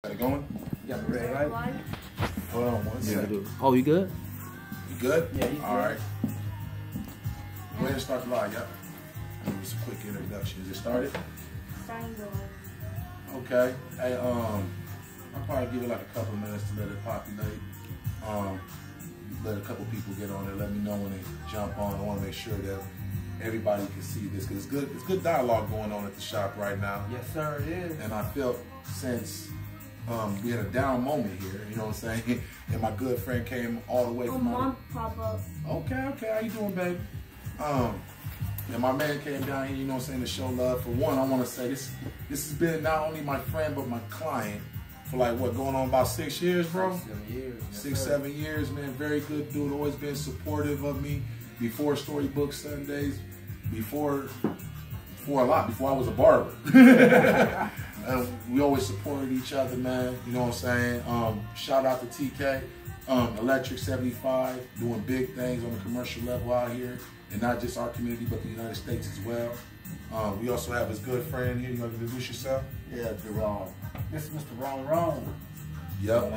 Got it going? You got me ready, right? Hold on one second. Oh, you good? You good? Yeah, you good. All right. Go ahead and start the live, yeah. Just a quick introduction. Is it started? Okay. Hey, I'll probably give it like a couple minutes to let it populate. Let a couple people get on there. Let me know when they jump on. I want to make sure that everybody can see this because it's good dialogue going on at the shop right now. Yes, sir, it is. And I felt since we had a down moment here, you know what I'm saying? And my good friend came all the way from Mom, Papa. Okay, how you doing, baby? And my man came down here, you know what I'm saying, to show love. For one, I want to say this has been not only my friend, but my client for like, what, going on about 6 years, bro? 6, 7 years. Yes, 6, sir. 7 years, man. Very good dude, always been supportive of me before Storybook Sundays, before I was a barber. We always supported each other, man. You know what I'm saying? Shout out to TK, Electric 75, doing big things on the commercial level out here, and not just our community, but the United States as well. We also have his good friend here. You want to introduce yourself? Yeah, Jerome. This is Mr. Wrong. Yep.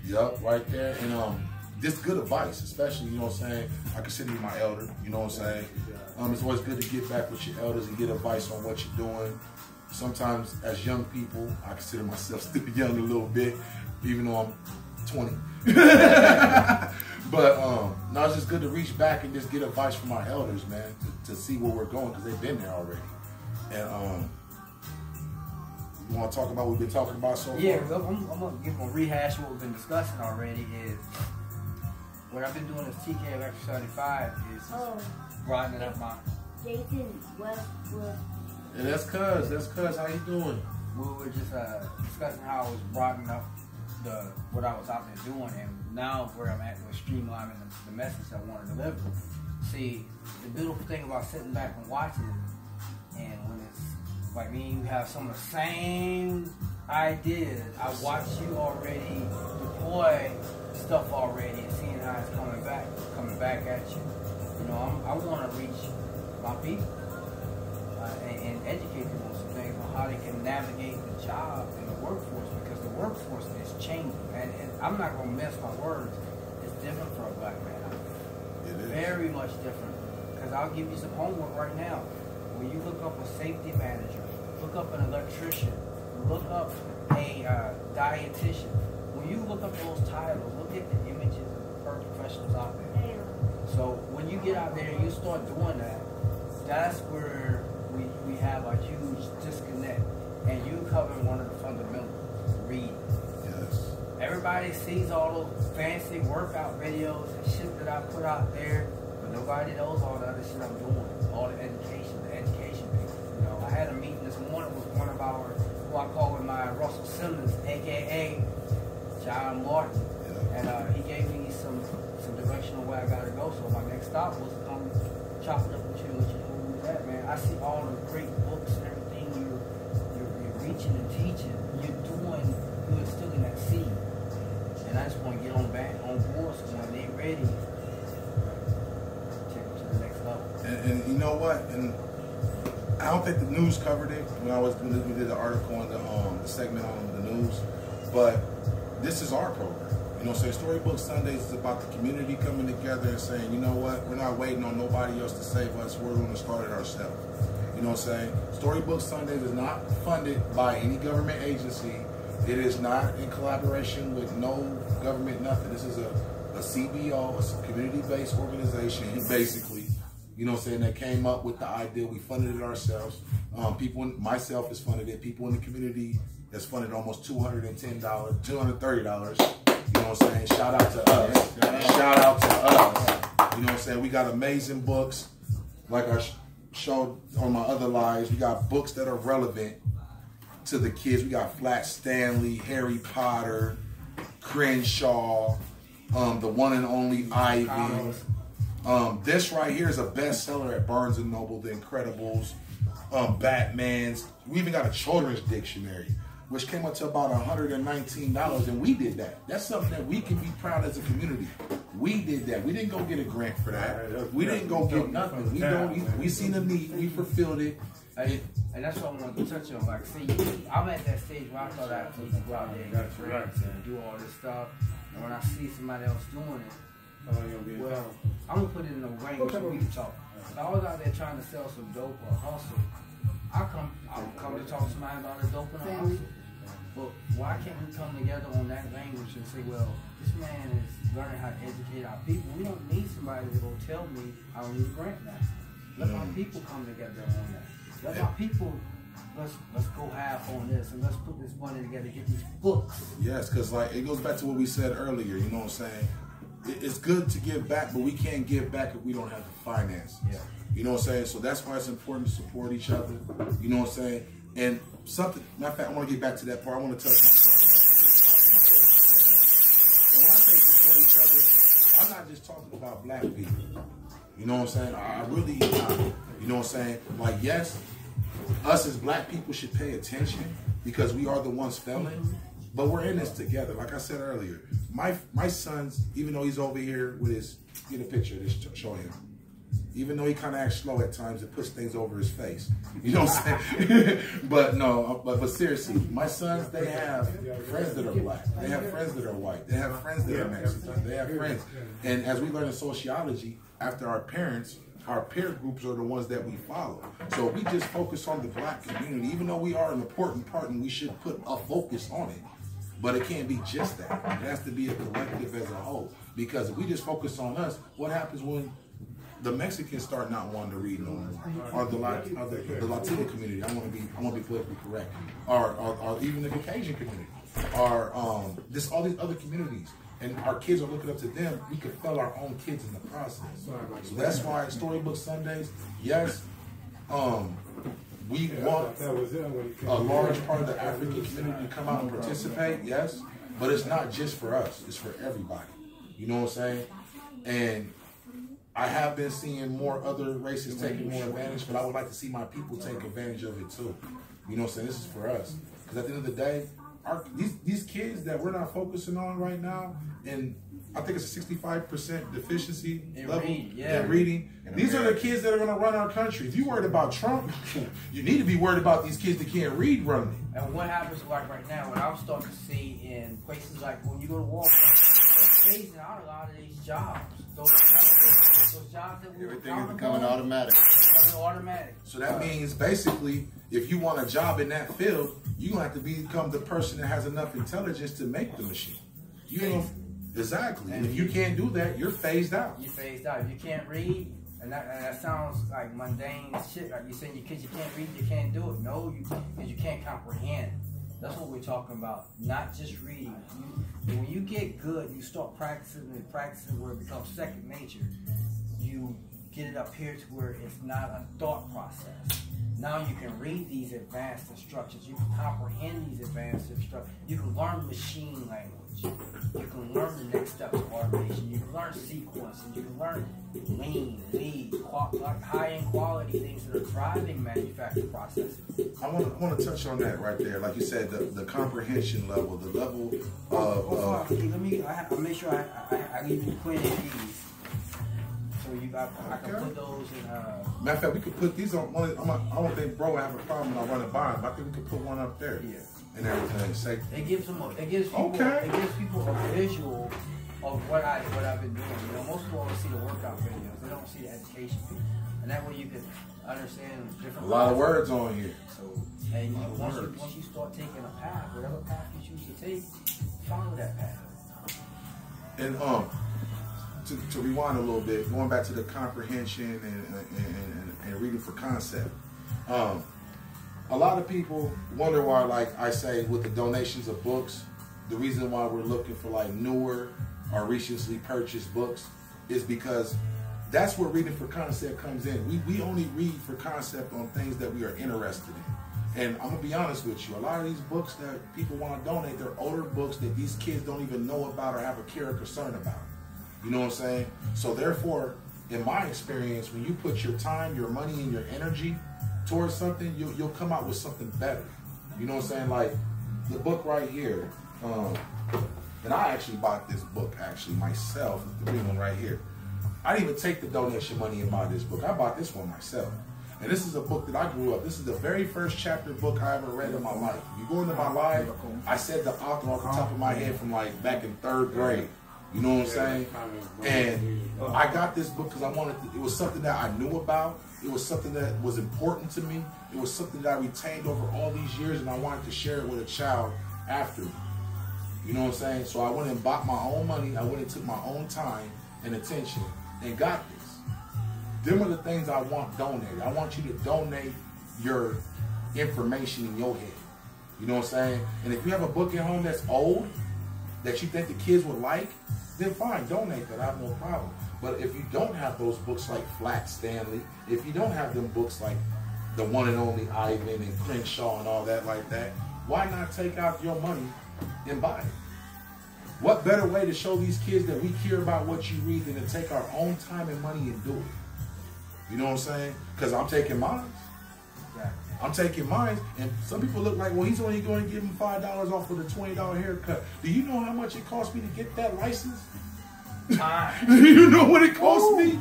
Yep, right there. And this good advice, especially, you know what I'm saying? I consider you my elder, you know what I'm saying? It's always good to get back with your elders and get advice on what you're doing. Sometimes as young people, I consider myself still young a little bit, even though I'm 20. But no, it's just good to reach back and just get advice from our elders, man, to see where we're going, because they've been there already. And you want to talk about what we've been talking about so far? Yeah, I'm gonna rehash what we've been discussing already. Is what I've been doing as TK Electric 75 is broadening up my. Jason Westwood. And that's cuz. How you doing? We were just discussing how I was broadening up what I was out there doing, and now where I'm at with streamlining the message I want to deliver. See, the beautiful thing about sitting back and watching it, and when it's like me and you have some of the same ideas, I watch you already deploy stuff already and seeing how it's coming back at you. You know, I want to reach my people and educate them on some things on how they can navigate the job and the workforce, because the workforce is changing, and I'm not going to mess my words. It's different for a black man. It is. Very much different. Because I'll give you some homework right now. When you look up a safety manager, look up an electrician, look up a dietitian. When you look up those titles, look at the images of the professionals out there. So when you get out there and you start doing that, that's where we have a huge disconnect. And you covering one of the fundamentals, reading. Yes. Everybody sees all those fancy workout videos and shit that I put out there, but nobody knows all the other shit I'm doing. All the education piece. You know, I had a meeting this morning with one of our, who I call with my Russell Simmons, aka John Martin. Yeah. And he gave me some direction on where I gotta go. So my next stop was to come chop it up with you and let you know who was that, man. I see all the great books and everything you're reaching and teaching. You're instilling that seed. And I just want to get on board so when they're ready, take them to the next level. And you know what? And I don't think the news covered it when we did the article on the segment on the news, but this is our program. You know, so Storybook Sundays is about the community coming together and saying, you know what, we're not waiting on nobody else to save us. We're going to start it ourselves. You know what I'm saying? Storybook Sundays is not funded by any government agency. It is not in collaboration with no government, nothing. This is a CBO, a community-based organization, basically. You know what I'm saying? That came up with the idea. We funded it ourselves. Myself has funded it. People in the community has funded almost $230. You know what I'm saying? Shout out to us. Shout out to us. You know what I'm saying? We got amazing books. Like I showed on my other lives, we got books that are relevant to the kids. We got Flat Stanley, Harry Potter, Crenshaw, the one and only Ivy. This right here is a bestseller at Barnes & Noble, The Incredibles, Batman's. We even got a children's dictionary, which came up to about $119, and we did that. That's something that we can be proud as a community. We did that. We didn't go get a grant for that. We didn't go get nothing. We seen a need. We fulfilled it. And that's what I wanted to touch on. Like, see, I'm at that stage where I thought I need to go out there and get friends and do all this stuff. And when I see somebody else doing it, well, I'm gonna put it in a range so we can talk. If I was out there trying to sell some dope or hustle, I'll come to talk to somebody about a dope and a hustle. But why can't we come together on that language and say, well, this man is learning how to educate our people. We don't need somebody to go tell me I don't need a grant now. Let my people come together on that. Let my people, let's go half on this and let's put this money together, get these books. Yes, because like it goes back to what we said earlier, you know what I'm saying? It's good to give back, but we can't give back if we don't have the finances. Yeah. You know what I'm saying? So that's why it's important to support each other. You know what I'm saying? And something, matter of fact, I want to get back to that part. I want to touch on something that's really popping in my head. And when I say support each other, I'm not just talking about black people. You know what I'm saying? I really not. You know what I'm saying? Like, yes, us as black people should pay attention because we are the ones failing, but we're in this together. Like I said earlier, my son's, even though he's over here with his, get a picture, just show him. Even though he kind of acts slow at times, it puts things over his face. You know what I'm saying? But no, but seriously, my sons, they have friends that are black. They have friends that are white. They have friends that are Mexican. They have friends. And as we learn in sociology, after our parents, our peer groups are the ones that we follow. So we just focus on the black community, even though we are an important part and we should put a focus on it. But it can't be just that. It has to be a collective as a whole. Because if we just focus on us, what happens when the Mexicans start not wanting to read no more, or the Latino community? I want to be politically correct, or even the Caucasian community, or all these other communities, and our kids are looking up to them. We could fail our own kids in the process. So that's why Storybook Sundays, yes, we want a large part of the African community to come out and participate, yes, but it's not just for us; it's for everybody. You know what I'm saying? And I have been seeing more other races taking more advantage, but I would like to see my people take advantage of it too. You know what I'm saying? This is for us. Because at the end of the day, these kids that we're not focusing on right now, and I think it's a 65% deficiency level in reading. These are the kids that are going to run our country. If you're worried about Trump, you need to be worried about these kids that can't read running. And what happens like right now, what I'm starting to see in places like when you go to Walmart, they're phasing out a lot of these jobs. Those jobs that we everything is becoming automatic. So that means basically, if you want a job in that field, you're going to have to become the person that has enough intelligence to make the machine. You know, exactly. And if you can't do that, you're phased out. You're phased out. If you can't read, and that sounds like mundane shit. Like you're saying, because you can't read, you can't do it. No, because you can't comprehend. That's what we're talking about. Not just reading. When you get good, you start practicing where it becomes second nature. You get it up here to where it's not a thought process. Now you can read these advanced instructions. You can comprehend these advanced instructions. You can learn machine language. You can learn the next steps of automation. You can learn sequencing. You can learn lean, lead, high-end quality things that are driving manufacturing processes. I want to touch on that right there. Like you said, the comprehension level, the level of... I'll make sure I give you 20 of these. So I can put those in... Matter of fact, we could put these on... I don't think bro would have a problem when I run it by him, but I think we could put one up there. Yeah. And everything. Say, it gives people a visual of what I've been doing. You know, most people only see the workout videos. They don't see the education. And that way you can understand different... A lot of words on here. So, and once you start taking a path, whatever path you choose to take, follow that path. And to rewind a little bit, going back to the comprehension and reading for concept. A lot of people wonder why, like I say, with the donations of books, the reason why we're looking for like newer or recently purchased books is because that's where reading for concept comes in. We only read for concept on things that we are interested in. And I'm going to be honest with you, a lot of these books that people want to donate, they're older books that these kids don't even know about or have a care or concern about. You know what I'm saying? So therefore, in my experience, when you put your time, your money, and your energy towards something, you'll come out with something better. You know what I'm saying? Like the book right here, and I actually bought this book myself, the green one right here. I didn't even take the donation money and buy this book. I bought this one myself. And this is a book that I grew up. This is the very first chapter book I ever read in my life. You go into my life, I said the author off the top of my head from like back in 3rd grade. You know what I'm saying? And I got this book because I wanted to, it was something that I knew about. It was something that was important to me. It was something that I retained over all these years, and I wanted to share it with a child after me. You know what I'm saying? So I went and bought my own money. I went and took my own time and attention and got this. Them are the things I want donated. I want you to donate your information in your head. You know what I'm saying? And if you have a book at home that's old, that you think the kids would like, then fine, donate that. I have no problem. But if you don't have those books like Flat Stanley, if you don't have them books like The One and Only Ivan and Crenshaw and all that like that, why not take out your money and buy it? What better way to show these kids that we care about what you read than to take our own time and money and do it? You know what I'm saying? Because I'm taking mine. I'm taking mine, and some people look like, well, he's only going to give him $5 off with a $20 haircut. Do you know how much it cost me to get that license? Do you know what it cost me?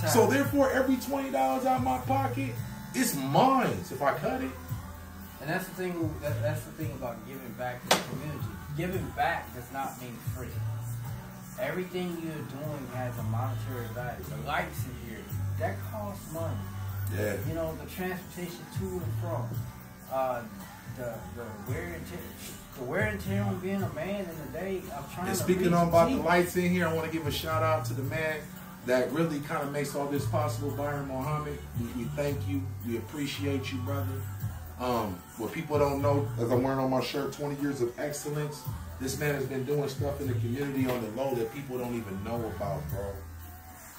So therefore, every $20 out of my pocket, it's mine if I cut it. And that's the thing. That's the thing about giving back to the community. Giving back does not mean free. Everything you're doing has a monetary value. The lights in here, that costs money. Yeah. You know, the transportation to and from, the wear and tear on being a man in the day of trying and to speaking on about the lights in here, I want to give a shout out to the man that really kind of makes all this possible, Byron Mohammed. We thank you. We appreciate you, brother. What people don't know, as I'm wearing on my shirt, 20 years of excellence. This man has been doing stuff in the community on the low that people don't even know about, bro.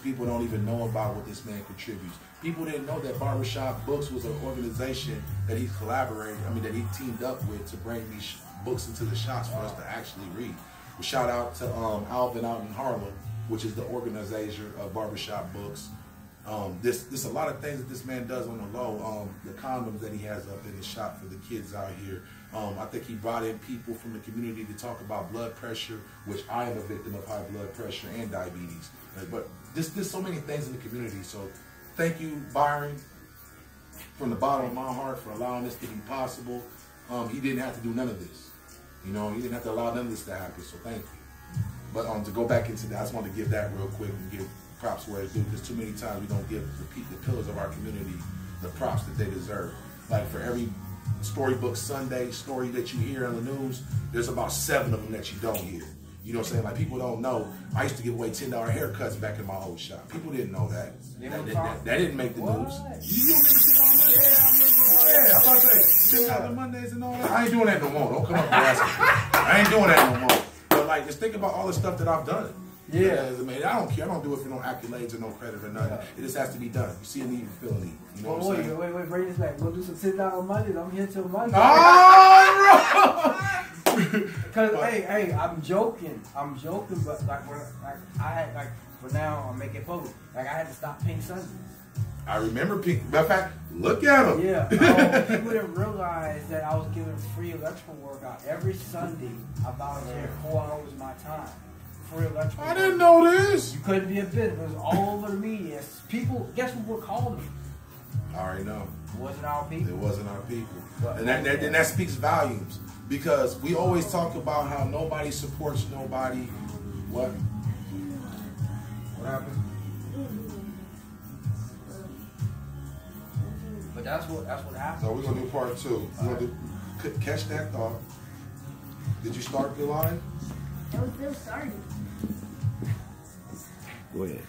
People don't even know about what this man contributes. People didn't know that Barbershop Books was an organization that he collaborated, that he teamed up with to bring these books into the shops for us to actually read. Well, shout out to Alvin out in Harlem, which is the organizer of Barbershop Books. There's a lot of things that this man does on the low. The condoms that he has up in the shop for the kids out here. I think he brought in people from the community to talk about blood pressure, which I am a victim of high blood pressure and diabetes. But there's so many things in the community. So thank you, Byron, from the bottom of my heart for allowing this to be possible. He didn't have to do none of this. You know, he didn't have to allow none of this to happen. So thank you. But to go back into that, I just wanted to give that real quick and give props where it's due, because too many times we don't give the pillars of our community the props that they deserve. Like for every Storybook Sunday story that you hear on the news, there's about 7 of them that you don't hear. You know what I'm saying? Like people don't know. I used to give away $10 haircuts back in my old shop. People didn't know that. That didn't make the news. You remember $10 Mondays? Yeah, I remember. Yeah, I'm about to say $10 Mondays and all that. I ain't doing that no more. Don't come up here asking me. I ain't doing that no more. But like, just think about all the stuff that I've done. Yeah, I mean, I don't care. I don't do it for no accolades or no credit or nothing. It just has to be done. You see a need, you feel a need. You know what I'm saying? Wait, bring this back. We'll do some $10 Mondays. I'm here till Monday. Oh, bro! Because hey, I'm joking, but for now I'm making it public. Like I had to stop Pink Sundays. I remember Pink. Matter of fact, look at him. Yeah, people didn't realize that I was giving free electrical work out every Sunday. I volunteered 4 hours of my time. I didn't know this. You couldn't be a bit. It was all over the media. People, guess what were calling me? I already know. It wasn't our people. It wasn't our people. And that speaks volumes, because we always talk about how nobody supports nobody. What? What happened? But that's what happened. So we're gonna do part 2. We're gonna catch that thought. Did you start the line? It was still starting. Go ahead.